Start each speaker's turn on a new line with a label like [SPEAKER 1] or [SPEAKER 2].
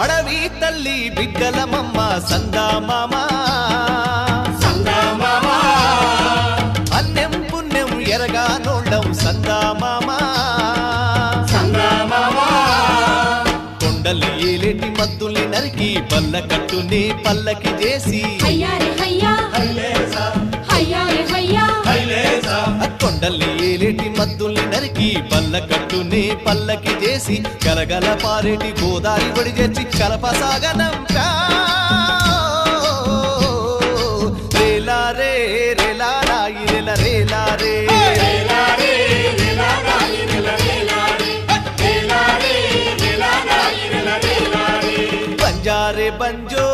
[SPEAKER 1] అడవి తల్లి బిడ్డలమమ్మ సందా మామా అన్నం పుణ్యం ఎరగా నోళ్ళం సందా మామా కొండలి ఏలేటి మద్దుల్ని నరికి పల్ల కట్టుని పల్లకి చేసి కొండలి ఏలేటి మద్దుల్ని నరికి పల్ల కట్టుని పల్లకి చేసి గలగల పారేటి గోదారి బడి చేర్చి కలపసాగనంపా రేలా రే రేలా రాయి రేల రేలా రే బంజారే బంజో